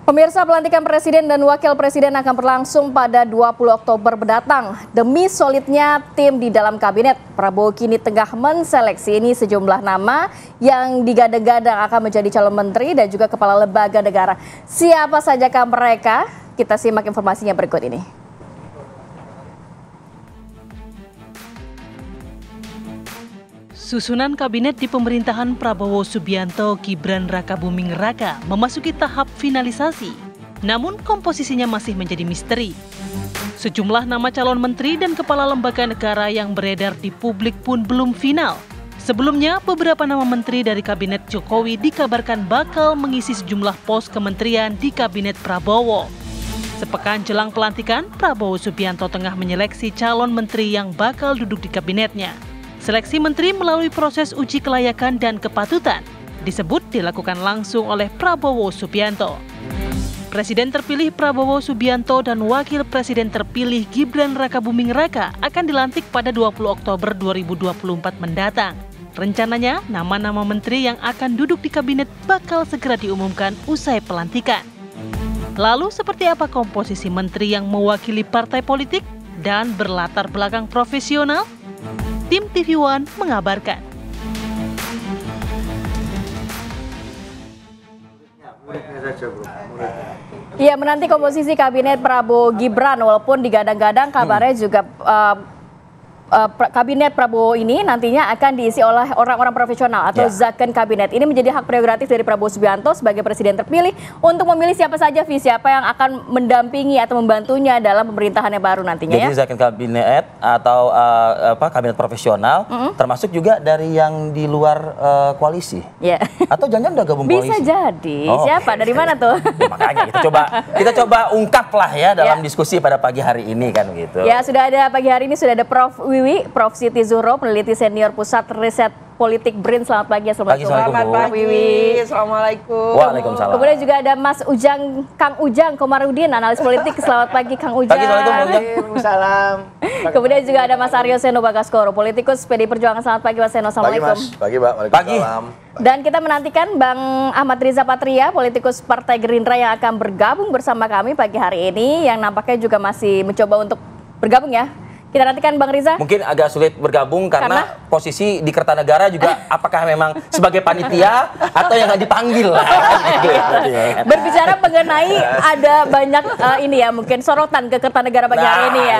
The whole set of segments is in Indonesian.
Pemirsa, pelantikan Presiden dan Wakil Presiden akan berlangsung pada 20 Oktober mendatang. Demi solidnya tim di dalam kabinet, Prabowo kini tengah menseleksi ini sejumlah nama yang digadang-gadang akan menjadi calon menteri dan juga kepala lembaga negara. Siapa sajakah mereka? Kita simak informasinya berikut ini. Susunan kabinet di pemerintahan Prabowo Subianto Gibran Rakabuming Raka memasuki tahap finalisasi, namun komposisinya masih menjadi misteri. Sejumlah nama calon menteri dan kepala lembaga negara yang beredar di publik pun belum final. Sebelumnya, beberapa nama menteri dari kabinet Jokowi dikabarkan bakal mengisi sejumlah pos kementerian di kabinet Prabowo. Sepekan jelang pelantikan, Prabowo Subianto tengah menyeleksi calon menteri yang bakal duduk di kabinetnya. Seleksi menteri melalui proses uji kelayakan dan kepatutan disebut dilakukan langsung oleh Prabowo Subianto. Presiden terpilih Prabowo Subianto dan Wakil Presiden terpilih Gibran Rakabuming Raka akan dilantik pada 20 Oktober 2024 mendatang. Rencananya, nama-nama menteri yang akan duduk di kabinet bakal segera diumumkan usai pelantikan. Lalu seperti apa komposisi menteri yang mewakili partai politik dan berlatar belakang profesional? Tim TV One mengabarkan. Ya, menanti komposisi kabinet Prabowo Gibran, walaupun digadang-gadang kabarnya juga kabinet Prabowo ini nantinya akan diisi oleh orang-orang profesional atau zakon kabinet. Ini menjadi hak prerogatif dari Prabowo Subianto sebagai presiden terpilih untuk memilih siapa saja siapa yang akan mendampingi atau membantunya dalam pemerintahan yang baru nantinya. Jadi zakon kabinet atau kabinet profesional, termasuk juga dari yang di luar koalisi. Atau jangan udah gabung koalisi. Bisa jadi. Siapa? Dari mana tuh? Makanya kita coba ungkap lah ya dalam diskusi pada pagi hari ini kan gitu. Ya, sudah ada pagi hari ini sudah ada Prof Siti Zuhro, peneliti senior Pusat Riset Politik BRIN. Selamat pagi. Selamat pagi. Assalamualaikum. Waalaikumsalam. Kemudian juga ada Mas Kang Ujang Komarudin, analis politik. Selamat pagi Kang Ujang. Waalaikumsalam. Kemudian juga ada Mas Aryo Seno Bagaskoro, politikus PDI Perjuangan. Selamat pagi Mas Seno. Assalamualaikum. Pagi Mbak. Waalaikumsalam. Dan kita menantikan Bang Ahmad Riza Patria, politikus Partai Gerindra yang akan bergabung bersama kami pagi hari ini, yang nampaknya juga masih mencoba untuk bergabung ya. Kita nantikan Bang Riza. Mungkin agak sulit bergabung karena posisi di Kertanegara juga apakah memang sebagai panitia atau yang nggak dipanggil. Berbicara mengenai ada banyak ini ya mungkin sorotan ke Kertanegara pagi hari ini ya.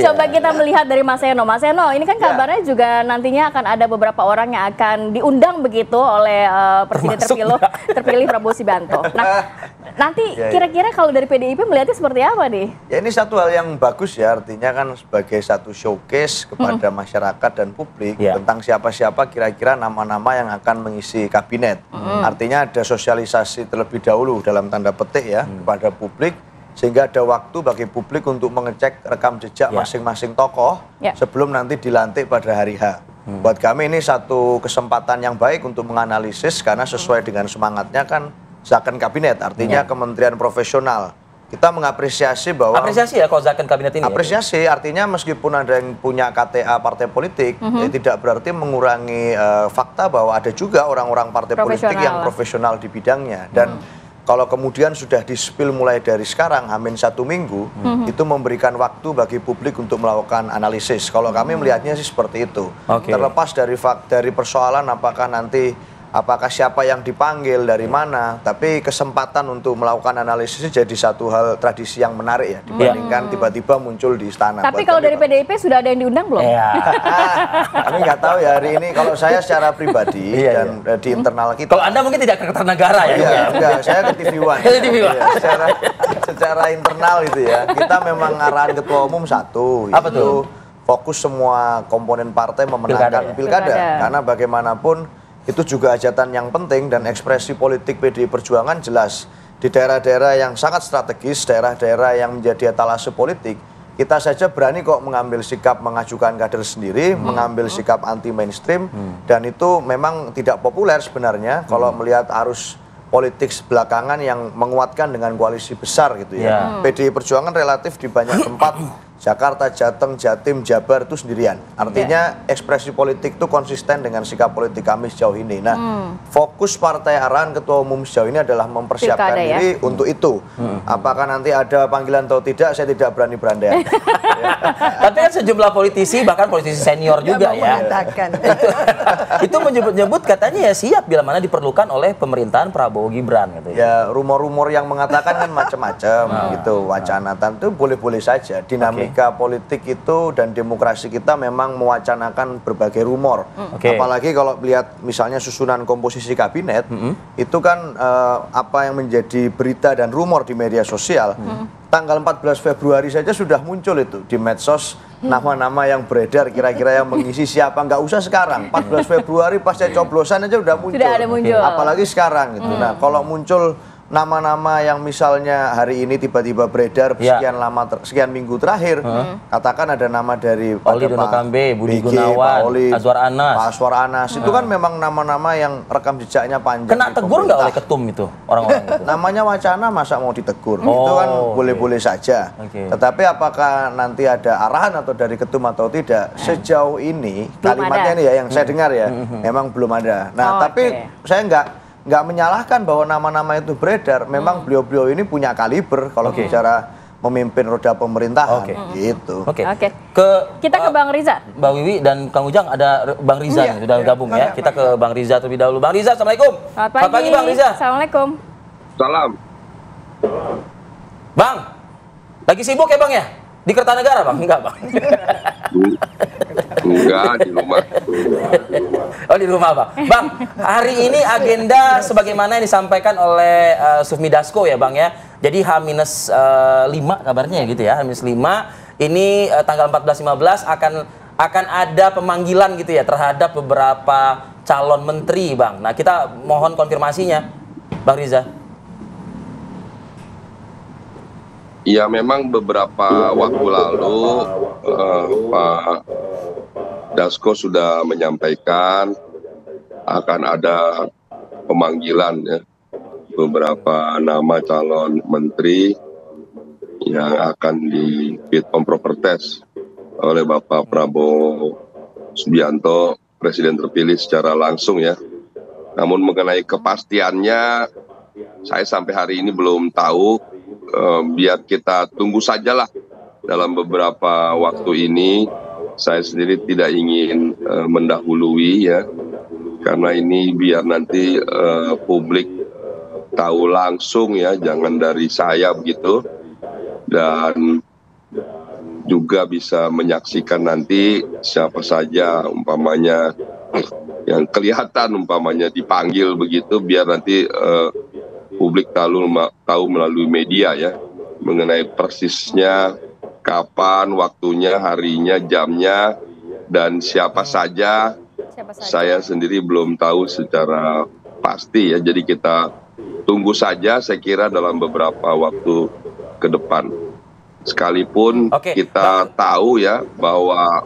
Coba kita melihat dari Mas Seno. Mas Seno, ini kan kabarnya juga nantinya akan ada beberapa orang yang akan diundang begitu oleh presiden terpilih Prabowo Subianto. Nah, nanti kira-kira kalau dari PDIP melihatnya seperti apa nih? Ya, ini satu hal yang bagus ya, artinya kan sebagai satu showcase kepada masyarakat dan publik tentang siapa-siapa kira-kira nama-nama yang akan mengisi kabinet. Artinya ada sosialisasi terlebih dahulu dalam tanda petik ya kepada publik, sehingga ada waktu bagi publik untuk mengecek rekam jejak masing-masing tokoh sebelum nanti dilantik pada hari H. Buat kami ini satu kesempatan yang baik untuk menganalisis karena sesuai dengan semangatnya kan zakon kabinet, artinya kementerian profesional. Kita mengapresiasi bahwa... Apresiasi ya kalau zakon kabinet ini? Apresiasi, artinya meskipun ada yang punya KTA partai politik, ya tidak berarti mengurangi fakta bahwa ada juga orang-orang partai politik yang profesional di bidangnya. Dan kalau kemudian sudah di-spill mulai dari sekarang, hamin 1 minggu, itu memberikan waktu bagi publik untuk melakukan analisis. Kalau kami melihatnya sih seperti itu. Terlepas dari persoalan apakah siapa yang dipanggil, dari mana, tapi kesempatan untuk melakukan analisis jadi satu hal tradisi yang menarik ya, dibandingkan tiba-tiba muncul di istana. Tapi kalau dari PDIP sudah ada yang diundang belum? Kami nggak tahu ya hari ini, kalau saya secara pribadi dan di internal kita. Kalau Anda mungkin tidak ke Kertanegara ya? Enggak, saya ke TV One. Secara internal itu ya, kita memang arahan ketua umum satu, itu fokus semua komponen partai memenangkan pilkada. Karena bagaimanapun itu juga hajatan yang penting dan ekspresi politik PDI Perjuangan jelas. Di daerah-daerah yang sangat strategis, daerah-daerah yang menjadi etalase politik, kita saja berani kok mengambil sikap mengajukan kader sendiri, mengambil sikap anti mainstream, dan itu memang tidak populer sebenarnya kalau melihat arus politik belakangan yang menguatkan dengan koalisi besar gitu ya. PDI Perjuangan relatif di banyak tempat Jakarta, Jateng, Jatim, Jabar itu sendirian. Artinya ekspresi politik itu konsisten dengan sikap politik kami sejauh ini. Nah, fokus Partai Arahan Ketua Umum sejauh ini adalah mempersiapkan diri untuk itu. Apakah nanti ada panggilan atau tidak, saya tidak berani berandai. Tapi kan sejumlah politisi, bahkan politisi senior juga ya. Itu menyebut-nyebut katanya ya siap bila mana diperlukan oleh pemerintahan Prabowo Gibran gitu. Ya, rumor-rumor yang mengatakan kan macam-macam gitu, wacana tentu boleh-boleh saja. Dinamika politik itu dan demokrasi kita memang mewacanakan berbagai rumor. Apalagi kalau lihat misalnya susunan komposisi kabinet, itu kan apa yang menjadi berita dan rumor di media sosial. Tanggal 14 Februari saja sudah muncul itu di medsos nama-nama yang beredar kira-kira yang mengisi siapa, nggak usah sekarang. 14 Februari pasca coblosan aja udah muncul. Sudah ada muncul. Apalagi sekarang gitu. Nah, kalau muncul nama-nama yang misalnya hari ini tiba-tiba beredar sekian minggu terakhir, katakan ada nama dari Pauli Dono Kambe, Budi Gunawan, Azwar Anas. Pak Azwar Anas, itu kan memang nama-nama yang rekam jejaknya panjang. Kena tegur nggak oleh ketum itu orang-orang itu? Namanya wacana, masa mau ditegur? Itu kan boleh-boleh saja. Tetapi apakah nanti ada arahan atau dari ketum atau tidak? Sejauh ini kalimatnya ini ya yang saya dengar ya, memang belum ada. Nah, tapi saya nggak menyalahkan bahwa nama-nama itu beredar. Memang beliau-beliau ini punya kaliber kalau bicara memimpin roda pemerintahan gitu. Kita ke Bang Riza. Mbak Wiwi dan Kang Ujang, ada Bang Riza yang sudah gabung ya. Kita ke Bang Riza terlebih dahulu. Bang Riza, Assalamualaikum. Selamat pagi Bang Riza. Assalamualaikum. Salam. Bang, lagi sibuk ya Bang ya? Di Kertanegara Bang? Enggak Bang? Enggak, di rumah. Oh, di rumah Bang. Bang, hari ini agenda sebagaimana yang disampaikan oleh Sufmi Dasko ya Bang ya. Jadi H-5 kabarnya gitu ya, H-5 ini tanggal 14-15 akan ada pemanggilan gitu ya terhadap beberapa calon menteri Bang. Nah, kita mohon konfirmasinya Bang Riza. Ya, memang beberapa waktu lalu Pak Dasko sudah menyampaikan akan ada pemanggilan ya, beberapa nama calon menteri yang akan di fit and proper test oleh Bapak Prabowo Subianto, Presiden terpilih secara langsung ya. Namun mengenai kepastiannya, saya sampai hari ini belum tahu. Biar kita tunggu sajalah dalam beberapa waktu ini. Saya sendiri tidak ingin mendahului ya, karena ini biar nanti publik tahu langsung ya, jangan dari saya begitu, dan juga bisa menyaksikan nanti siapa saja umpamanya yang kelihatan umpamanya dipanggil begitu, biar nanti publik tahu melalui media ya mengenai persisnya kapan, waktunya, harinya, jamnya, dan siapa saja. Saya sendiri belum tahu secara pasti ya, jadi kita tunggu saja saya kira dalam beberapa waktu ke depan. Sekalipun kita tahu ya bahwa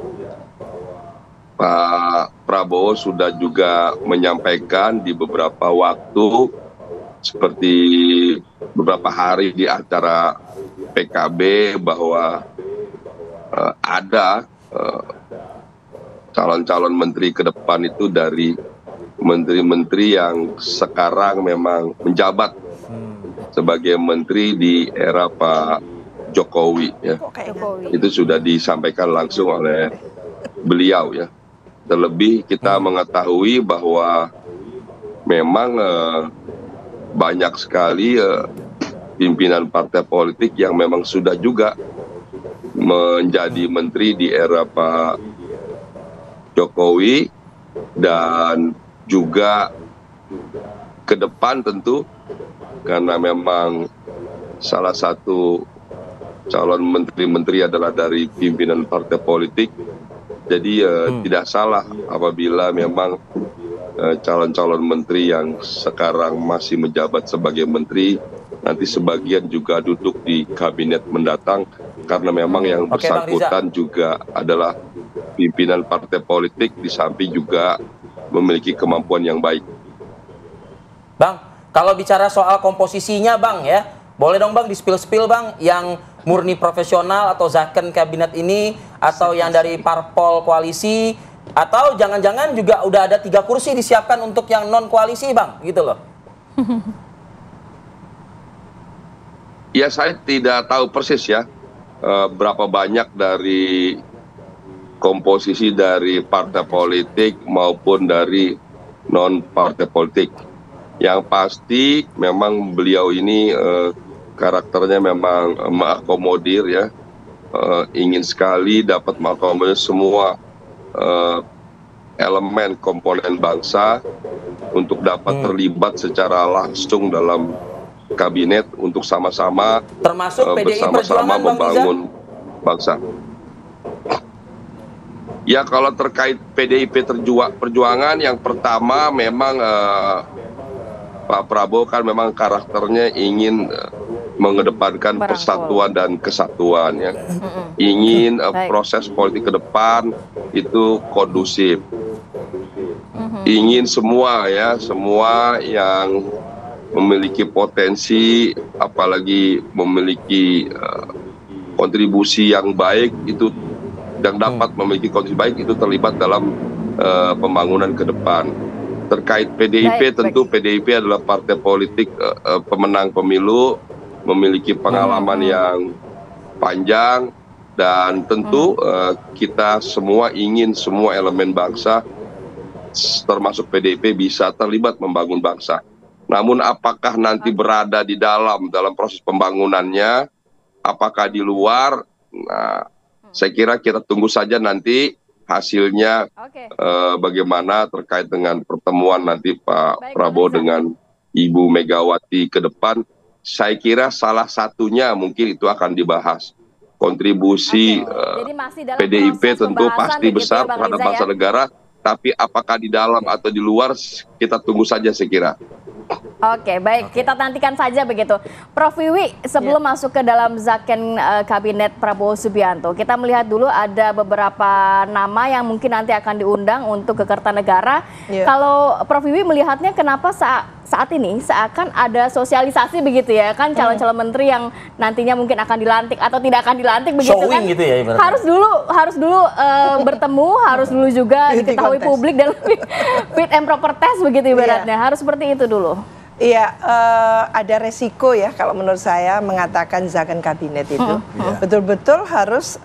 Pak Prabowo sudah juga menyampaikan di beberapa waktu, seperti beberapa hari di acara PKB, bahwa ada calon-calon menteri ke depan itu dari menteri-menteri yang sekarang memang menjabat sebagai menteri di era Pak Jokowi ya. Itu sudah disampaikan langsung oleh beliau ya. Terlebih kita mengetahui bahwa memang banyak sekali pimpinan partai politik yang memang sudah juga menjadi menteri di era Pak Jokowi, dan juga ke depan tentu, karena memang salah satu calon menteri-menteri adalah dari pimpinan partai politik. Jadi tidak salah apabila memang calon-calon menteri yang sekarang masih menjabat sebagai menteri nanti sebagian juga duduk di kabinet mendatang, karena memang yang bersangkutan juga adalah pimpinan partai politik, di samping juga memiliki kemampuan yang baik. Bang, kalau bicara soal komposisinya Bang ya, boleh dong Bang di spill-spill Bang yang murni profesional atau zakon kabinet ini, atau yang dari parpol koalisi, atau jangan-jangan juga udah ada 3 kursi disiapkan untuk yang non koalisi, Bang, gitu loh. Ya, saya tidak tahu persis ya berapa banyak dari komposisi dari partai politik maupun dari non partai politik. Yang pasti memang beliau ini karakternya memang mengakomodir ya, ingin sekali dapat mengakomodir semua elemen komponen bangsa untuk dapat terlibat secara langsung dalam kabinet untuk sama-sama termasuk PDI bersama-sama Perjuangan, membangun bangsa. Ya, kalau terkait PDIP Perjuangan, yang pertama memang Pak Prabowo kan memang karakternya ingin mengedepankan persatuan dan kesatuan ya. Ingin proses politik ke depan itu kondusif. Ingin semua ya, semua yang memiliki potensi, apalagi memiliki kontribusi yang baik itu, yang dapat memiliki kontribusi baik itu terlibat dalam pembangunan ke depan. Terkait PDIP, tentu PDIP adalah partai politik pemenang pemilu, memiliki pengalaman yang panjang, dan tentu kita semua ingin semua elemen bangsa termasuk PDIP bisa terlibat membangun bangsa. Namun apakah nanti berada di dalam proses pembangunannya, apakah di luar, nah saya kira kita tunggu saja nanti hasilnya bagaimana terkait dengan pertemuan nanti Pak Prabowo dengan Ibu Megawati ke depan. Saya kira salah satunya mungkin itu akan dibahas. Kontribusi PDIP tentu pasti besar terhadap bangsa negara, tapi apakah di dalam atau di luar kita tunggu saja saya kira. Oke, baik. Kita nantikan saja begitu. Prof Wiwi, sebelum masuk ke dalam zakon kabinet Prabowo Subianto, kita melihat dulu ada beberapa nama yang mungkin nanti akan diundang untuk ke Kertanegara. Kalau Prof Wiwi melihatnya kenapa saat ini seakan ada sosialisasi begitu ya, kan calon-calon menteri yang nantinya mungkin akan dilantik atau tidak akan dilantik begitu kan? Gitu ya, harus dulu bertemu, harus dulu juga diketahui publik dan fit and proper test begitu ibaratnya. Harus seperti itu dulu. Iya, ada resiko ya kalau menurut saya mengatakan zakon kabinet itu. Betul-betul harus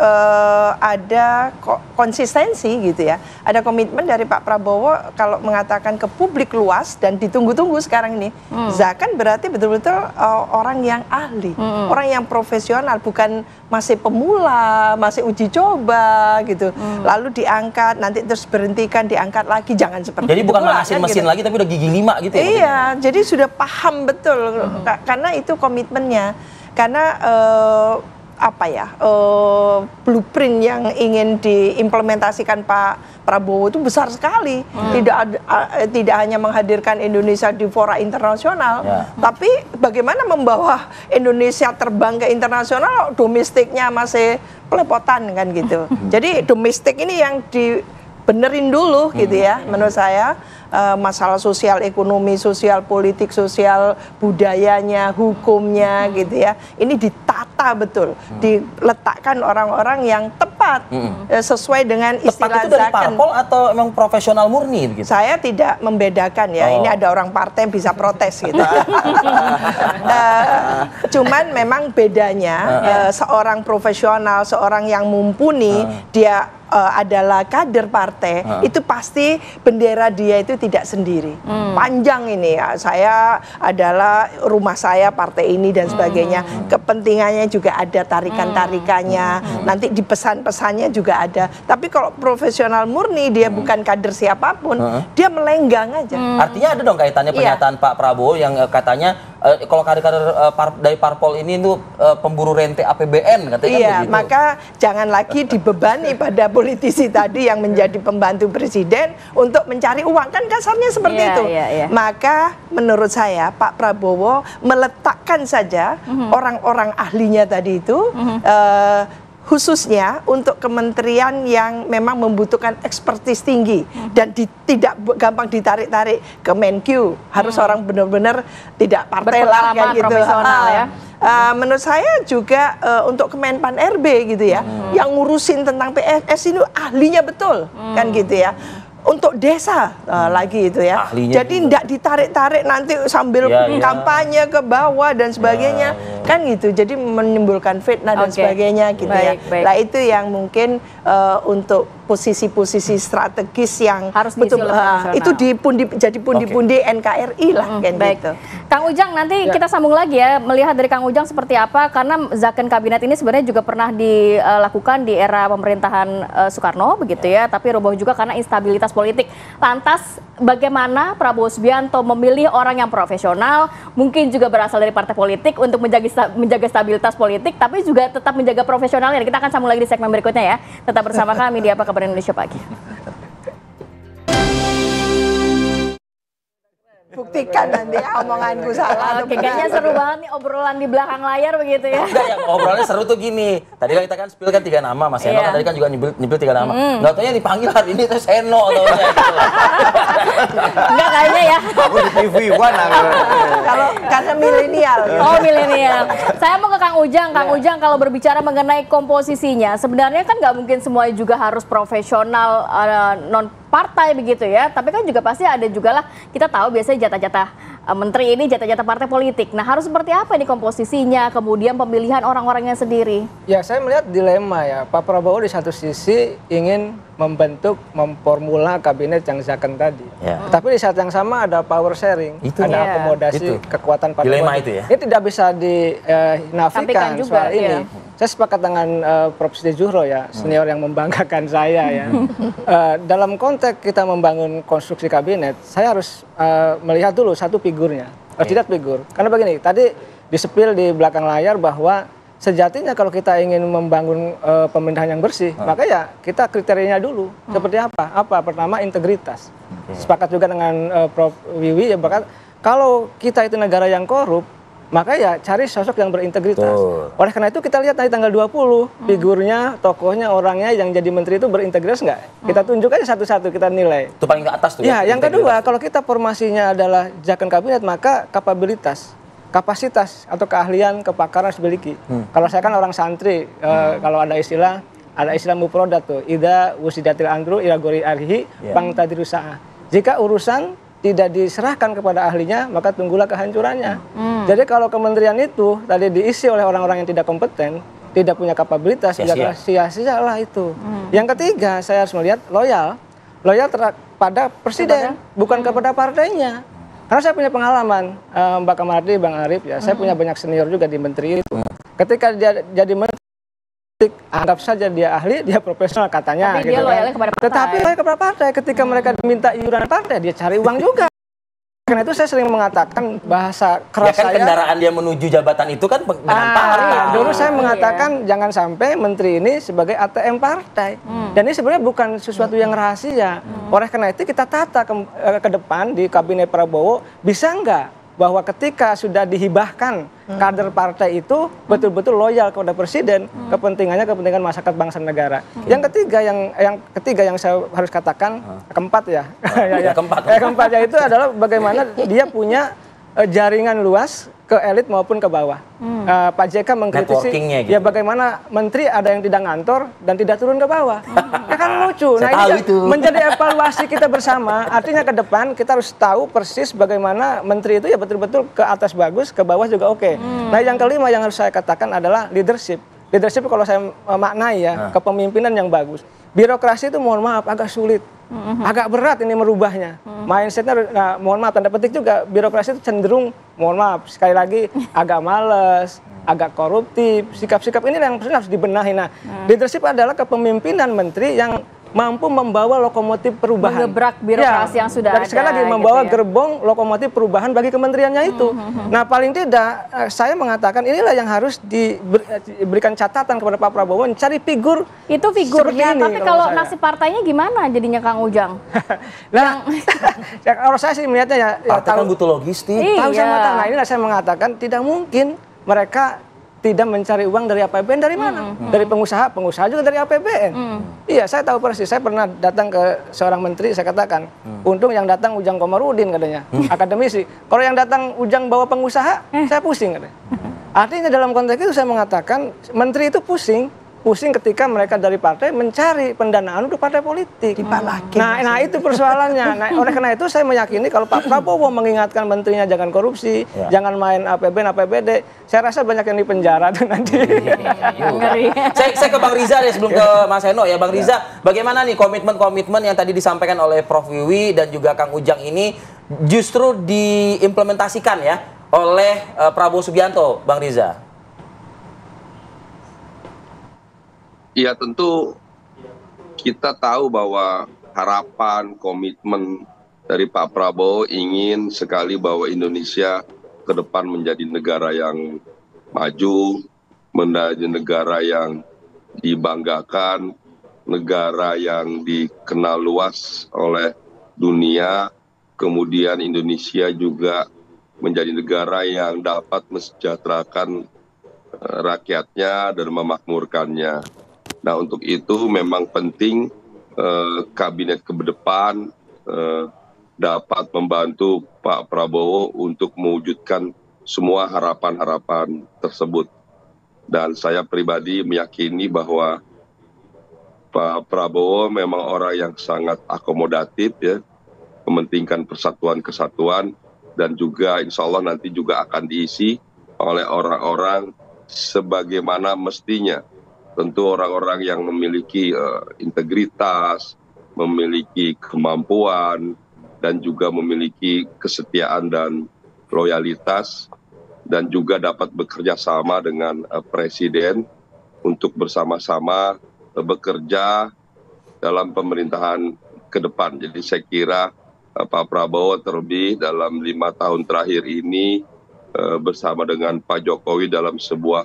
ada konsistensi gitu ya. Ada komitmen dari Pak Prabowo kalau mengatakan ke publik luas dan ditunggu-tunggu sekarang ini. Zakon berarti betul-betul orang yang ahli, orang yang profesional, bukan masih pemula, masih uji coba gitu. Lalu diangkat, nanti terus berhentikan, diangkat lagi, jangan seperti jadi itu. Jadi bukan manasin mesin lagi tapi udah gigi 5 gitu ya. Iya, jadi sudah paham betul karena itu komitmennya. Karena blueprint yang ingin diimplementasikan Pak Prabowo itu besar sekali. Tidak hanya menghadirkan Indonesia di fora internasional, tapi bagaimana membawa Indonesia terbang ke internasional, domestiknya masih pelepotan kan gitu. Jadi domestik ini yang dibenerin dulu gitu ya, menurut saya. Masalah sosial ekonomi, sosial politik, sosial budayanya, hukumnya gitu ya. Ini ditata betul, diletakkan orang-orang yang tepat sesuai dengan istilah tepat itu dari zakon. parpol atau memang profesional murni gitu? Saya tidak membedakan ya. Ini ada orang partai yang bisa protes gitu. Cuman memang bedanya seorang profesional, seorang yang mumpuni, dia adalah kader partai, itu pasti bendera dia itu tidak sendiri. Panjang ini ya, saya adalah rumah saya partai ini dan sebagainya. Kepentingannya juga ada tarikan-tarikannya. Nanti di pesan-pesannya juga ada. Tapi kalau profesional murni, dia bukan kader siapapun, dia melenggang aja. Artinya ada dong kaitannya pernyataan Pak Prabowo yang katanya kalau kader-kader dari parpol ini tuh pemburu rente APBN katanya. Iya, begitu. Maka jangan lagi dibebani pada politisi tadi yang menjadi pembantu presiden untuk mencari uang, kan kasarnya seperti itu. Maka menurut saya Pak Prabowo meletakkan saja orang-orang ahlinya tadi itu, khususnya untuk kementerian yang memang membutuhkan ekspertis tinggi dan tidak gampang ditarik-tarik ke Menq, harus orang benar-benar tidak partai lah kan gitu. menurut saya juga untuk Kemenpan RB gitu ya, yang ngurusin tentang PNS ini ahlinya betul, kan gitu ya. Untuk desa lagi itu ya. Ahlinya jadi tidak ditarik-tarik nanti sambil kampanye ke bawah dan sebagainya, kan gitu. Jadi menimbulkan fitnah dan sebagainya gitu ya. Nah itu yang mungkin untuk posisi-posisi strategis yang harus betul itu jadi pundi-pundi NKRI lah kan gitu. Kang Ujang, nanti kita sambung lagi ya, melihat dari Kang Ujang seperti apa, karena zakon kabinet ini sebenarnya juga pernah dilakukan di era pemerintahan Soekarno begitu ya, tapi roboh juga karena instabilitas politik. Lantas bagaimana Prabowo Subianto memilih orang yang profesional, mungkin juga berasal dari partai politik untuk menjaga stabilitas politik, tapi juga tetap menjaga profesionalnya. Kita akan sambung lagi di segmen berikutnya ya. Tetap bersama kami di Apa Kabar Indonesia Pagi. Buktikan nanti omonganku salah. Kayaknya seru banget nih obrolan di belakang layar begitu ya. Enggak, yang obrolannya seru tuh gini. Tadi kan kita kan spill kan 3 nama, Mas Seno kan tadi kan juga nyebut 3 nama. Enggak taunya dipanggil hari ini tuh Seno taunya. Enggak kayaknya ya. Aku di TV One Kalau karena milenial. Oh, milenial. Saya mau ke Kang Ujang. Kang Ujang, kalau berbicara mengenai komposisinya, sebenarnya kan nggak mungkin semuanya juga harus profesional non partai begitu ya, tapi kan juga pasti ada juga lah, kita tahu biasanya jatah-jatah menteri ini jatah-jatah partai politik. Nah, harus seperti apa ini komposisinya, kemudian pemilihan orang-orangnya sendiri? Ya, saya melihat dilema ya. Pak Prabowo di satu sisi ingin memformula kabinet yang zakon tadi. Tapi di saat yang sama ada power sharing, ada akomodasi kekuatan partai dilema politik. itu ya. Ini tidak bisa dinafikan soal ini. Saya sepakat dengan Prof. Siti Zuhro ya, senior yang membanggakan saya ya. Dalam konteks kita membangun konstruksi kabinet, saya harus melihat dulu satu figurnya, tidak figur. Karena begini, tadi disepil di belakang layar bahwa sejatinya kalau kita ingin membangun pemerintahan yang bersih, maka ya kita kriterianya dulu. Seperti apa? Pertama, integritas. Sepakat juga dengan Prof. Wiwi ya, bahkan kalau kita itu negara yang korup, maka ya cari sosok yang berintegritas. Oleh karena itu kita lihat nanti tanggal 20, figurnya, tokohnya, orangnya yang jadi menteri itu berintegritas nggak? Kita tunjuk aja satu-satu, kita nilai. Itu paling ke atas tuh ya. Yang kedua, kalau kita formasinya adalah zakon kabinet, maka kapasitas atau keahlian, kepakaran harus dimiliki. Kalau saya kan orang santri, kalau ada istilah mufrodat tuh, ida wusidatil andru ila gori arhi pang tadirusa'a. Jika urusan tidak diserahkan kepada ahlinya, maka tunggulah kehancurannya. Jadi kalau kementerian itu tadi diisi oleh orang-orang yang tidak kompeten, tidak punya kapabilitas, sia-sia lah itu. Yang ketiga, saya harus melihat loyal pada presiden, bukan kepada partainya. Karena saya punya pengalaman, Mbak Kamardi, Bang Arief ya, saya punya banyak senior juga di menteri itu. Ketika dia jadi menteri, anggap saja dia ahli, dia profesional katanya. Tapi dia loyalnya kepada partai. Tetapi loyal kepada partai. Ketika mereka diminta iuran partai, dia cari uang juga. Karena itu saya sering mengatakan bahasa keras ya kan kendaraan dia menuju jabatan itu kan dengan partai. Dulu saya mengatakan jangan sampai menteri ini sebagai ATM partai. Dan ini sebenarnya bukan sesuatu yang rahasia. Oleh karena itu kita tata ke depan di kabinet Prabowo, bisa nggak bahwa ketika sudah dihibahkan kader partai itu betul-betul loyal kepada presiden, kepentingan masyarakat bangsa negara. Yang ketiga yang saya harus katakan, keempat ya. Keempat ya itu adalah bagaimana dia punya jaringan luas ke elit maupun ke bawah. Pak JK mengkritisi gitu. ya bagaimana menteri ada yang tidak ngantor dan tidak turun ke bawah. Ya kan lucu. Nah ini menjadi evaluasi kita bersama. Artinya ke depan kita harus tahu persis bagaimana menteri itu ya betul-betul ke atas bagus, ke bawah juga oke. Nah yang kelima yang harus saya katakan adalah leadership. Leadership kalau saya maknai ya, kepemimpinan yang bagus. Birokrasi itu mohon maaf agak sulit. Agak berat ini merubahnya. Mindsetnya, nah, mohon maaf tanda petik juga, birokrasi itu cenderung, mohon maaf sekali lagi agak males, agak koruptif. Sikap-sikap ini yang harus dibenahi. Nah, leadership adalah kepemimpinan menteri yang mampu membawa lokomotif perubahan. Mengebrak birokrasi yang sudah ada. Sekali lagi membawa gerbong lokomotif perubahan bagi kementeriannya itu. Nah paling tidak saya mengatakan inilah yang harus diberikan catatan kepada Pak Prabowo, mencari figur. Itu figurnya, tapi kalau nasib partainya gimana jadinya Kang Ujang? Nah, kalau saya sih melihatnya ya. Partai kan butuh logistik. Tahu sama tahu. Nah inilah saya mengatakan tidak mungkin mereka tidak mencari uang dari APBN. Dari mana? Dari pengusaha juga dari APBN. Iya, saya tahu persis. Saya pernah datang ke seorang menteri, saya katakan, untung yang datang Ujang Komarudin katanya, akademisi. Kalau yang datang Ujang bawa pengusaha, saya pusing katanya. Artinya dalam konteks itu saya mengatakan menteri itu pusing ketika mereka dari partai mencari pendanaan untuk partai politik. Nah itu persoalannya. Nah, oleh karena itu saya meyakini kalau Pak Prabowo mengingatkan menterinya jangan korupsi, jangan main APBN, APBD, saya rasa banyak yang dipenjara tuh nanti. Saya ke Bang Riza deh sebelum ke Mas Heno ya. Bang Riza, bagaimana nih komitmen-komitmen yang tadi disampaikan oleh Prof. Wiwi dan juga Kang Ujang ini justru diimplementasikan ya oleh Prabowo Subianto, Bang Riza? Ya tentu kita tahu bahwa harapan, komitmen dari Pak Prabowo ingin sekali bahwa Indonesia ke depan menjadi negara yang maju, menjadi negara yang dibanggakan, negara yang dikenal luas oleh dunia, kemudian Indonesia juga menjadi negara yang dapat mensejahterakan rakyatnya dan memakmurkannya. Nah untuk itu memang penting kabinet ke depan dapat membantu Pak Prabowo untuk mewujudkan semua harapan-harapan tersebut. Dan saya pribadi meyakini bahwa Pak Prabowo memang orang yang sangat akomodatif ya, mementingkan persatuan kesatuan, dan juga insya Allah nanti juga akan diisi oleh orang-orang sebagaimana mestinya. Tentu orang-orang yang memiliki integritas, memiliki kemampuan, dan juga memiliki kesetiaan dan loyalitas, dan juga dapat bekerja sama dengan Presiden untuk bersama-sama bekerja dalam pemerintahan ke depan. Jadi saya kira Pak Prabowo terlebih dalam 5 tahun terakhir ini bersama dengan Pak Jokowi dalam sebuah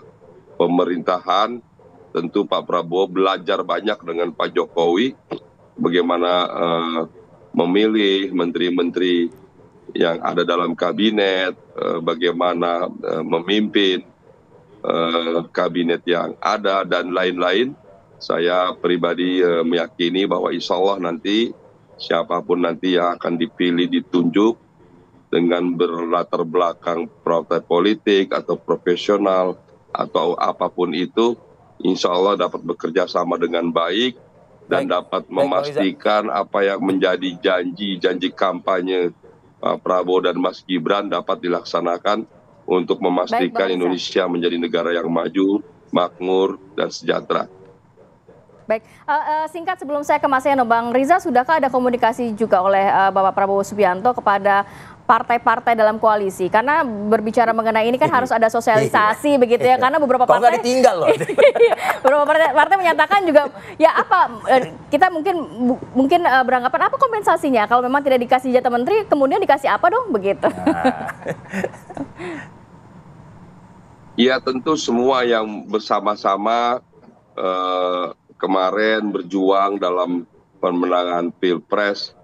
pemerintahan. Tentu Pak Prabowo belajar banyak dengan Pak Jokowi, bagaimana memilih menteri-menteri yang ada dalam kabinet, bagaimana memimpin kabinet yang ada, dan lain-lain. Saya pribadi meyakini bahwa insya Allah nanti siapapun nanti yang akan dipilih, ditunjuk dengan berlatar belakang partai politik atau profesional atau apapun itu, insya Allah dapat bekerja sama dengan baik dan dapat memastikan apa yang menjadi janji kampanye Pak Prabowo dan Mas Gibran dapat dilaksanakan untuk memastikan Indonesia menjadi negara yang maju, makmur, dan sejahtera. Baik, singkat sebelum saya ke Mas Heno, Bang Riza, sudahkah ada komunikasi juga oleh Bapak Prabowo Subianto kepada partai-partai dalam koalisi? Karena berbicara mengenai ini kan harus ada sosialisasi begitu ya, karena beberapa partai nggak ditinggal loh. Beberapa partai menyatakan juga ya apa, kita mungkin beranggapan apa kompensasinya kalau memang tidak dikasih jatah menteri, kemudian dikasih apa dong begitu? Ya tentu semua yang bersama-sama kemarin berjuang dalam pemenangan Pilpres,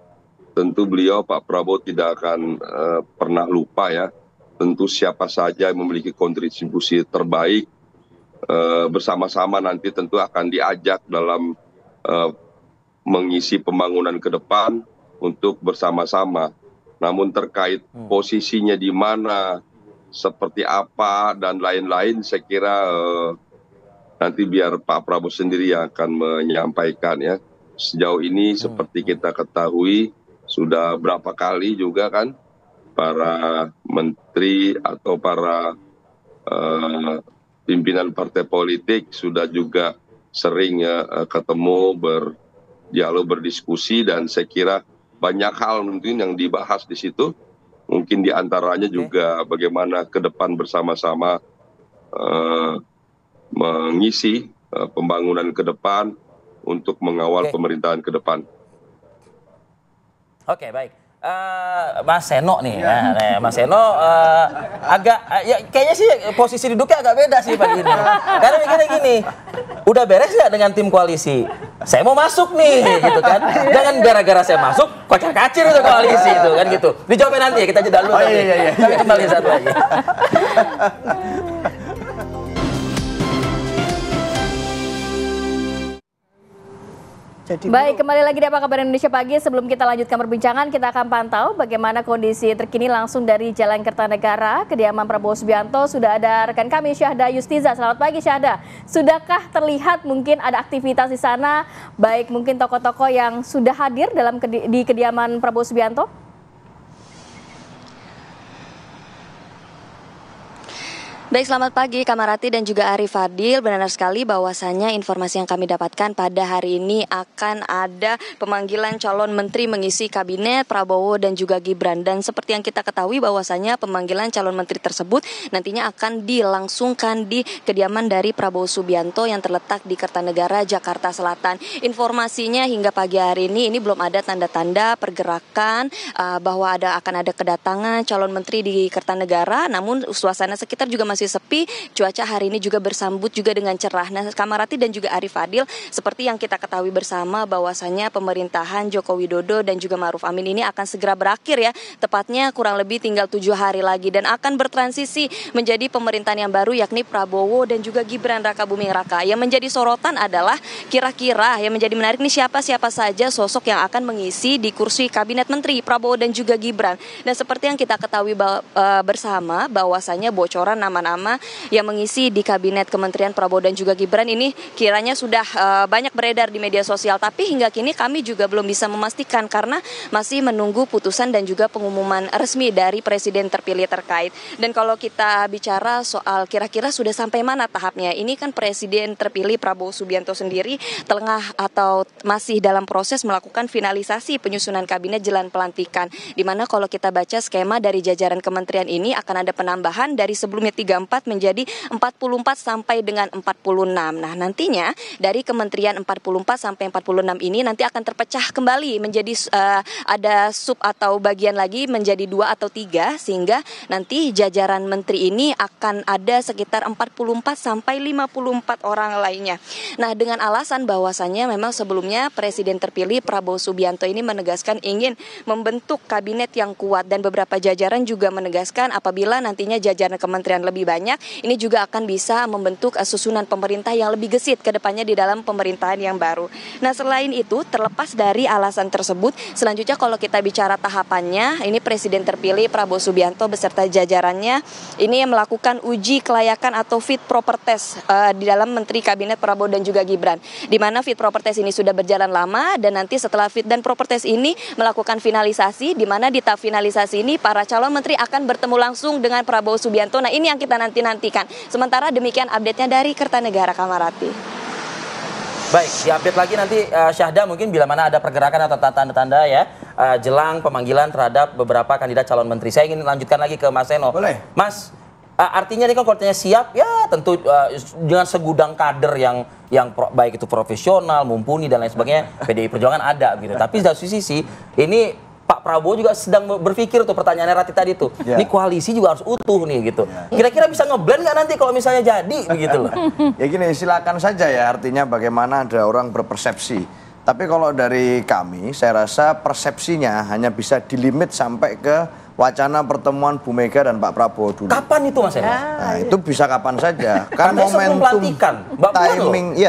tentu beliau Pak Prabowo tidak akan pernah lupa ya. Tentu siapa saja yang memiliki kontribusi terbaik bersama-sama nanti tentu akan diajak dalam mengisi pembangunan ke depan untuk bersama-sama. Namun terkait posisinya di mana, seperti apa, dan lain-lain, saya kira nanti biar Pak Prabowo sendiri yang akan menyampaikan ya. Sejauh ini seperti kita ketahui, sudah berapa kali juga kan para menteri atau para pimpinan partai politik sudah juga sering ketemu, berdialog, berdiskusi, dan saya kira banyak hal mungkin yang dibahas di situ. Mungkin diantaranya juga bagaimana ke depan bersama-sama mengisi pembangunan ke depan untuk mengawal pemerintahan ke depan. Oke, baik. Mas Heno nih, Mas Heno agak, ya kayaknya sih posisi duduknya agak beda sih pagi ini. Karena mikirnya gini, udah beres nggak dengan tim koalisi? Saya mau masuk nih, gitu kan? Jangan gara-gara saya masuk, kocar-kacir itu koalisi itu kan gitu. Dijawabin nanti ya, kita jeda dulu. Kami kembali satu lagi. jadi Baik, kembali lagi di Apa Kabar Indonesia Pagi. Sebelum kita lanjutkan perbincangan, kita akan pantau bagaimana kondisi terkini langsung dari Jalan Kertanegara, kediaman Prabowo Subianto. Sudah ada rekan kami Syahda Yustiza. Selamat pagi Syahda. Sudahkah terlihat mungkin ada aktivitas di sana, baik mungkin tokoh-tokoh yang sudah hadir di kediaman Prabowo Subianto? Baik, selamat pagi Kamarati dan juga Arif Fadil. Benar sekali bahwasannya informasi yang kami dapatkan pada hari ini akan ada pemanggilan calon menteri mengisi kabinet Prabowo dan juga Gibran. Dan seperti yang kita ketahui bahwasannya pemanggilan calon menteri tersebut nantinya akan dilangsungkan di kediaman dari Prabowo Subianto yang terletak di Kertanegara, Jakarta Selatan. Informasinya hingga pagi hari ini belum ada tanda-tanda pergerakan bahwa akan ada kedatangan calon menteri di Kertanegara. Namun suasana sekitar juga masih sepi, cuaca hari ini juga bersambut juga dengan cerah. Nah, Kamarati dan juga Arif Fadil, seperti yang kita ketahui bersama bahwasannya pemerintahan Joko Widodo dan juga Ma'ruf Amin ini akan segera berakhir ya, tepatnya kurang lebih tinggal 7 hari lagi dan akan bertransisi menjadi pemerintahan yang baru yakni Prabowo dan juga Gibran Rakabuming Raka. Yang menjadi sorotan adalah kira-kira yang menjadi menarik nih siapa saja sosok yang akan mengisi di kursi kabinet menteri Prabowo dan juga Gibran. Dan seperti yang kita ketahui bersama bahwasannya bocoran nama yang mengisi di kabinet Kementerian Prabowo dan juga Gibran ini kiranya sudah banyak beredar di media sosial, tapi hingga kini kami juga belum bisa memastikan karena masih menunggu putusan dan juga pengumuman resmi dari presiden terpilih terkait. Dan kalau kita bicara soal kira-kira sudah sampai mana tahapnya, ini kan presiden terpilih Prabowo Subianto sendiri tengah atau masih dalam proses melakukan finalisasi penyusunan kabinet jelang pelantikan, di mana kalau kita baca skema dari jajaran kementerian ini akan ada penambahan dari sebelumnya 34 menjadi 44 sampai dengan 46. Nah, nantinya dari kementerian 44 sampai 46 ini nanti akan terpecah kembali menjadi ada sub atau bagian lagi menjadi 2 atau 3 sehingga nanti jajaran menteri ini akan ada sekitar 44 sampai 54 orang lainnya. Nah, dengan alasan bahwasannya memang sebelumnya presiden terpilih Prabowo Subianto ini menegaskan ingin membentuk kabinet yang kuat dan beberapa jajaran juga menegaskan apabila nantinya jajaran kementerian lebih banyak, ini juga akan bisa membentuk susunan pemerintah yang lebih gesit ke depannya di dalam pemerintahan yang baru. Nah, selain itu, terlepas dari alasan tersebut, selanjutnya kalau kita bicara tahapannya, ini presiden terpilih Prabowo Subianto beserta jajarannya ini melakukan uji kelayakan atau fit proper test di dalam menteri kabinet Prabowo dan juga Gibran. Di mana fit proper test ini sudah berjalan lama dan nanti setelah fit dan proper test ini melakukan finalisasi, di mana di tahap finalisasi ini para calon menteri akan bertemu langsung dengan Prabowo Subianto. Nah, ini yang kita nantikan. Sementara demikian update-nya dari Kertanegara, Kamarati. Baik, diupdate lagi nanti Syahda mungkin bila mana ada pergerakan atau tanda-tanda ya jelang pemanggilan terhadap beberapa kandidat calon menteri. Saya ingin lanjutkan lagi ke Mas Eno. Boleh. Mas, artinya ini kan kalau siap ya tentu dengan segudang kader yang baik itu profesional, mumpuni dan lain sebagainya, PDI Perjuangan ada gitu. Tapi dari sisi ini Pak Prabowo juga sedang berpikir tuh pertanyaannya Rati tadi tuh. Ini koalisi juga harus utuh nih gitu. Kira-kira bisa ngeblend nggak nanti kalau misalnya jadi begitu loh. Ya gini, silakan saja ya, artinya bagaimana ada orang berpersepsi. Tapi kalau dari kami, saya rasa persepsinya hanya bisa dilimit sampai ke wacana pertemuan Bu Mega dan Pak Prabowo dulu. Kapan itu Mas Eno? Nah, itu bisa kapan saja. Kan momentum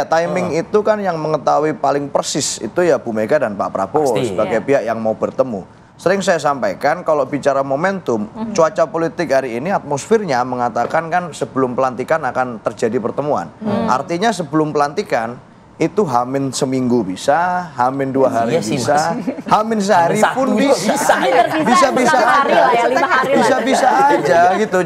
timing itu kan yang mengetahui paling persis itu ya Bu Mega dan Pak Prabowo sebagai pihak yang mau bertemu. Sering saya sampaikan kalau bicara momentum, cuaca politik hari ini atmosfernya mengatakan kan sebelum pelantikan akan terjadi pertemuan. Artinya sebelum pelantikan itu hamin seminggu bisa, hamin 2 hari bisa, hamin sehari pun bisa. Bisa aja gitu.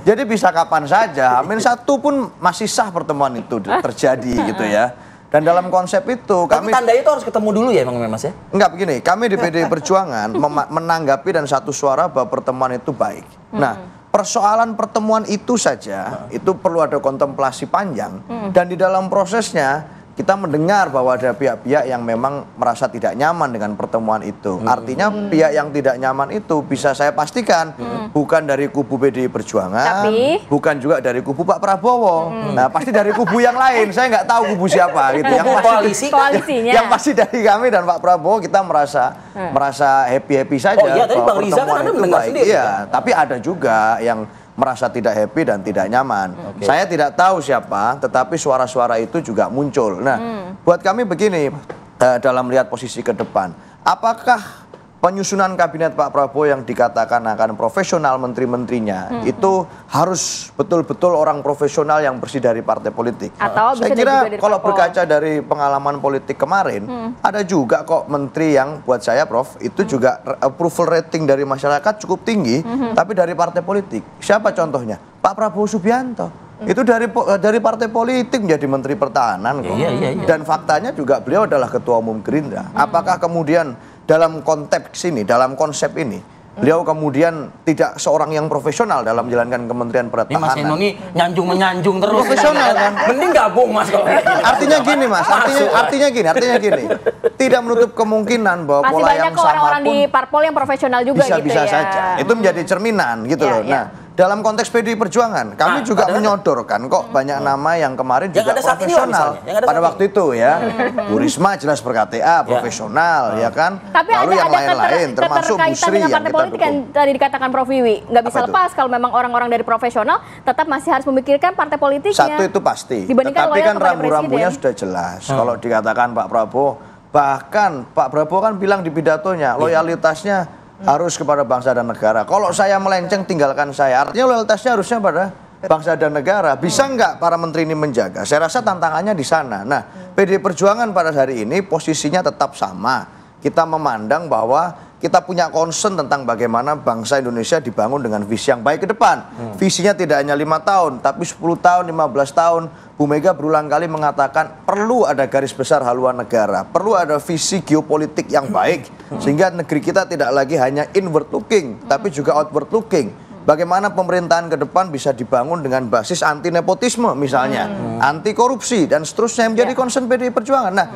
Jadi bisa kapan saja. Hamin 1 pun masih sah pertemuan itu terjadi gitu ya. Dan dalam konsep itu kami tanda itu harus ketemu dulu ya Mas ya? Enggak, begini, kami di PDI Perjuangan menanggapi dan satu suara bahwa pertemuan itu baik. Nah, persoalan pertemuan itu saja itu perlu ada kontemplasi panjang dan di dalam prosesnya kita mendengar bahwa ada pihak-pihak yang memang merasa tidak nyaman dengan pertemuan itu. Artinya pihak yang tidak nyaman itu bisa saya pastikan bukan dari kubu PDI Perjuangan, bukan juga dari kubu Pak Prabowo. Nah, pasti dari kubu yang lain. Saya nggak tahu kubu siapa gitu. Yang pasti dari kami dan Pak Prabowo kita merasa happy saja. Oh iya, tadi Bang Riza kan Anda mendengar sendiri. Iya, tapi ada juga yang merasa tidak happy dan tidak nyaman. Saya tidak tahu siapa, tetapi suara-suara itu juga muncul. Nah, buat kami begini, dalam melihat posisi ke depan, apakah penyusunan kabinet Pak Prabowo yang dikatakan akan profesional menteri-menterinya itu harus betul-betul orang profesional yang bersih dari partai politik? Atau saya kira kalau berkaca dari pengalaman politik kemarin, ada juga kok menteri yang buat saya Prof, itu juga approval rating dari masyarakat cukup tinggi, tapi dari partai politik. Siapa contohnya? Pak Prabowo Subianto. Itu dari partai politik menjadi Menteri Pertahanan kok. Dan faktanya juga beliau adalah Ketua Umum Gerindra. Apakah kemudian dalam konteks ini, dalam konsep ini, beliau kemudian tidak seorang yang profesional dalam menjalankan Kementerian Pertahanan? Ini Mas Eno ini nyanjung-menyanjung terus. Profesional kan? Mending gabung Mas kalau kayak gini. Artinya gini Mas, artinya gini. Tidak menutup kemungkinan bahwa masih pola yang banyak orang-orang di parpol yang profesional juga gitu ya. Bisa saja. Itu menjadi cerminan gitu loh. Nah, dalam konteks PDI Perjuangan, kami juga menyodorkan kok banyak nama yang kemarin juga profesional pada waktu itu ya. Bu Risma jelas ber-KTA, profesional ya kan. Tapi lalu ada yang lain-lain termasuk Bu Sri yang kita politik yang tadi dikatakan Prof Wiwi, nggak bisa lepas kalau memang orang-orang dari profesional tetap masih harus memikirkan partai politiknya. Satu itu pasti. Tapi kan rambu-rambunya sudah jelas. Kalau dikatakan Pak Prabowo, bahkan Pak Prabowo kan bilang di pidatonya loyalitasnya harus kepada bangsa dan negara. Kalau saya melenceng, tinggalkan saya. Artinya loyalitasnya harusnya pada bangsa dan negara. Bisa nggak para menteri ini menjaga? Saya rasa tantangannya di sana. Nah, PDI Perjuangan pada hari ini posisinya tetap sama. Kita memandang bahwa kita punya concern tentang bagaimana bangsa Indonesia dibangun dengan visi yang baik ke depan. Visinya tidak hanya 5 tahun, tapi 10 tahun, 15 tahun. Bu Mega berulang kali mengatakan perlu ada garis besar haluan negara, perlu ada visi geopolitik yang baik, sehingga negeri kita tidak lagi hanya inward looking, tapi juga outward looking. Bagaimana pemerintahan ke depan bisa dibangun dengan basis anti nepotisme misalnya, anti korupsi dan seterusnya yang menjadi concern PDI Perjuangan. Nah,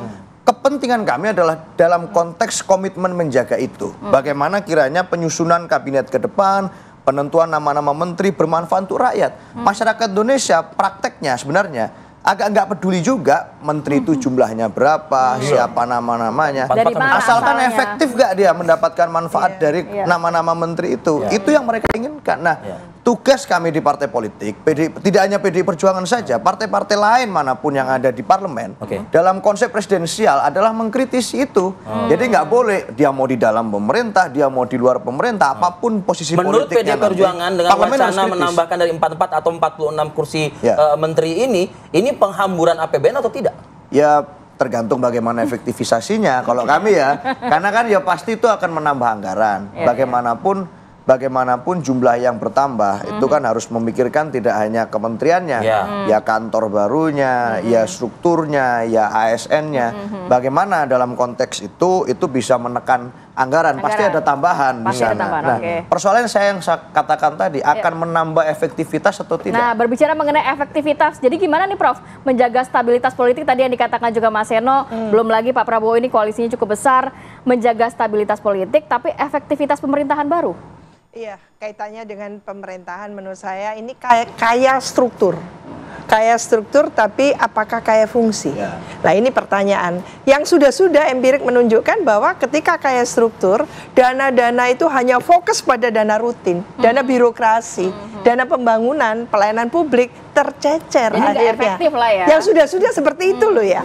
kepentingan kami adalah dalam konteks komitmen menjaga itu. Bagaimana kiranya penyusunan kabinet ke depan, penentuan nama-nama menteri bermanfaat untuk rakyat. Masyarakat Indonesia prakteknya sebenarnya agak nggak peduli juga menteri itu jumlahnya berapa, siapa nama-namanya. Asalkan efektif nggak dia mendapatkan manfaat dari nama-nama menteri itu. Itu yang mereka inginkan. Nah, tugas kami di partai politik, tidak hanya PDI Perjuangan saja, partai-partai lain manapun yang ada di parlemen, dalam konsep presidensial adalah mengkritisi itu. Jadi nggak boleh dia mau di dalam pemerintah, dia mau di luar pemerintah, apapun posisi menurut politiknya. Menurut PDI Perjuangan dengan wacana menambahkan dari 44 atau 46 kursi menteri ini penghamburan APBN atau tidak? Ya tergantung bagaimana efektivisasinya. Kalau kami ya, karena kan ya pasti itu akan menambah anggaran. Bagaimanapun jumlah yang bertambah itu kan harus memikirkan tidak hanya kementeriannya, ya kantor barunya, ya strukturnya, ya ASN-nya. Bagaimana dalam konteks itu bisa menekan anggaran. Pasti ada tambahan di sana. Nah, persoalan saya yang katakan tadi akan menambah efektivitas atau tidak. Nah, berbicara mengenai efektivitas, jadi gimana nih Prof menjaga stabilitas politik tadi yang dikatakan juga Mas Eno, belum lagi Pak Prabowo ini koalisinya cukup besar, menjaga stabilitas politik tapi efektivitas pemerintahan baru. Iya, kaitannya dengan pemerintahan menurut saya ini kaya struktur. Kaya struktur tapi apakah kaya fungsi? Nah ini pertanyaan. Yang sudah empirik menunjukkan bahwa ketika kaya struktur, dana-dana itu hanya fokus pada dana rutin, dana birokrasi, dana pembangunan, pelayanan publik tercecer akhirnya. Yang sudah seperti itu loh ya.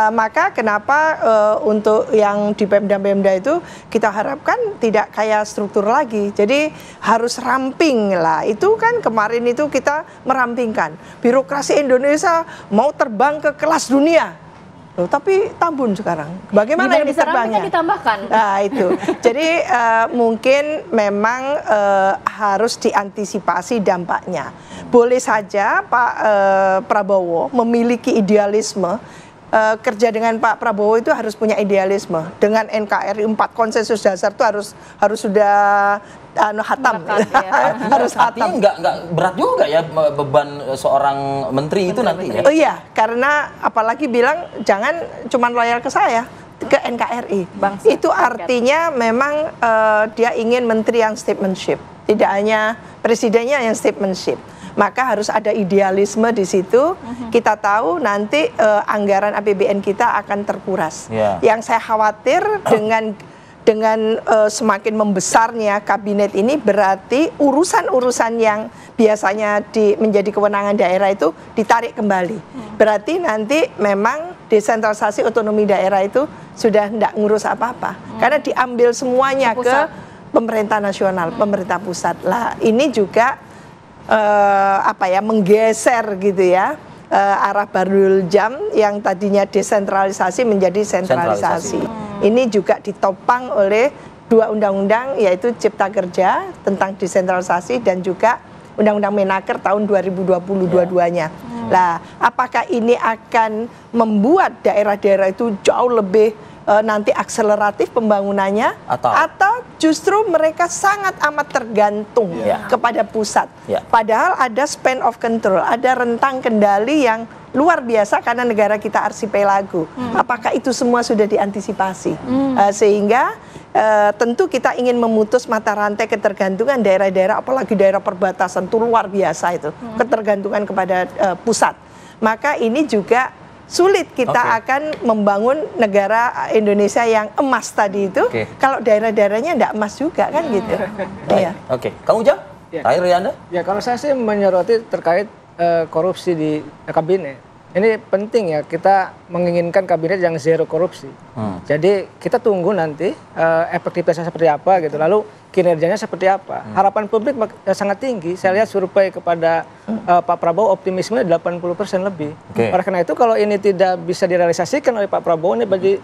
Maka kenapa untuk yang di Pemda-Pemda itu kita harapkan tidak kaya struktur lagi. Jadi harus ramping lah. Itu kan kemarin itu kita merampingkan. Birokrasi Indonesia mau terbang ke kelas dunia. Loh, tapi Tambun sekarang. Bagaimana ini terbangnya? Ditambahkan. Nah itu. Jadi mungkin memang harus diantisipasi dampaknya. Boleh saja Pak Prabowo memiliki idealisme. Kerja dengan Pak Prabowo itu harus punya idealisme. Dengan NKRI 4 konsensus dasar itu harus sudah hatam. Harus hatam. Nggak berat juga ya beban seorang menteri itu nanti ya? Oh iya, karena apalagi bilang jangan cuma loyal ke saya, ke NKRI. Itu artinya memang dia ingin menteri yang statementship. Tidak hanya presidennya yang statementship. Maka harus ada idealisme di situ. Kita tahu nanti anggaran APBN kita akan terkuras. Yang saya khawatir dengan semakin membesarnya kabinet ini berarti urusan-urusan yang biasanya menjadi kewenangan daerah itu ditarik kembali. Berarti nanti memang desentralisasi otonomi daerah itu sudah tidak ngurus apa-apa. Karena diambil semuanya ke pemerintah nasional, pemerintah pusat. Lah ini juga menggeser gitu ya arah Bahrul Jam yang tadinya desentralisasi menjadi sentralisasi. Ini juga ditopang oleh 2 undang-undang, yaitu Cipta Kerja tentang desentralisasi dan juga Undang-Undang Menaker tahun 2020 dua-duanya. Nah, apakah ini akan membuat daerah-daerah itu jauh lebih nanti akseleratif pembangunannya, atau justru mereka sangat amat tergantung kepada pusat. Padahal ada span of control, ada rentang kendali yang luar biasa karena negara kita arsipelago. Apakah itu semua sudah diantisipasi? Sehingga tentu kita ingin memutus mata rantai ketergantungan daerah-daerah, apalagi daerah perbatasan itu luar biasa itu, ketergantungan kepada pusat. Maka ini juga sulit kita akan membangun negara Indonesia yang emas tadi itu kalau daerah-daerahnya tidak emas juga kan gitu. Iya. Kang Ujang, terakhir dari Anda? Ya, kalau saya sih menyoroti terkait korupsi di kabinet. Ini penting ya, kita menginginkan kabinet yang zero korupsi. Jadi kita tunggu nanti efektivitasnya seperti apa gitu, lalu kinerjanya seperti apa. Harapan publik sangat tinggi. Saya lihat survei kepada Pak Prabowo optimisme 80% lebih. Oleh karena itu kalau ini tidak bisa direalisasikan oleh Pak Prabowo, ini bagi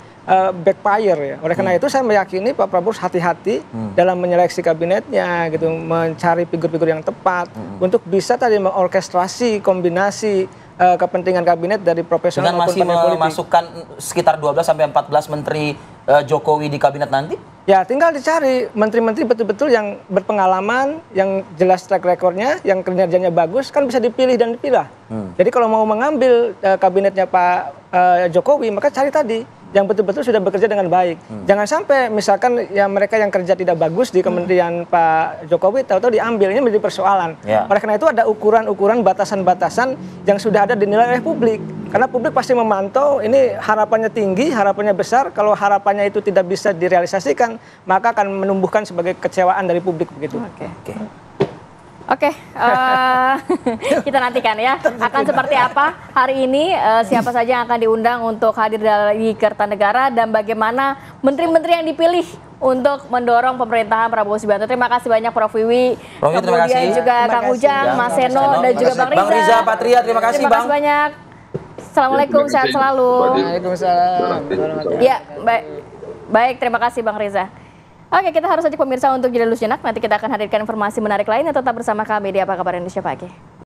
backfire ya. Oleh karena itu saya meyakini Pak Prabowo harus hati-hati dalam menyeleksi kabinetnya gitu, mencari figur-figur yang tepat untuk bisa tadi mengorkestrasi kombinasi kepentingan kabinet dari profesional dengan masih memasukkan sekitar 12 sampai 14 menteri Jokowi di kabinet nanti? Ya, tinggal dicari menteri-menteri betul-betul yang berpengalaman, yang jelas track recordnya, yang kinerjanya bagus, kan bisa dipilih dan dipilah. Jadi kalau mau mengambil kabinetnya Pak Jokowi, maka cari tadi yang betul-betul sudah bekerja dengan baik. Jangan sampai misalkan ya mereka yang kerja tidak bagus di kementerian Pak Jokowi tahu-tahu diambil, ini menjadi persoalan. Oleh karena itu ada ukuran-ukuran, batasan-batasan yang sudah ada dinilai oleh publik. Karena publik pasti memantau, ini harapannya tinggi, harapannya besar. Kalau harapannya itu tidak bisa direalisasikan, maka akan menumbuhkan sebagai kecewaan dari publik begitu. Kita nantikan ya akan seperti apa hari ini, siapa saja yang akan diundang untuk hadir di Kertanegara dan bagaimana menteri-menteri yang dipilih untuk mendorong pemerintahan Prabowo Subianto. Terima kasih banyak Prof. Wiwi, kemudian juga Kang Ujang, Mas Seno, dan juga Bang Riza. Bang Riza Patria, terima kasih Bang. Terima kasih banyak. Assalamualaikum, sehat selalu. Waalaikumsalam. Ya, baik, terima kasih Bang Riza. Oke, kita harus saja pemirsa untuk jeda dulu sejenak. Nanti kita akan hadirkan informasi menarik lainnya. Tetap bersama kami di Apa Kabar Indonesia Pagi.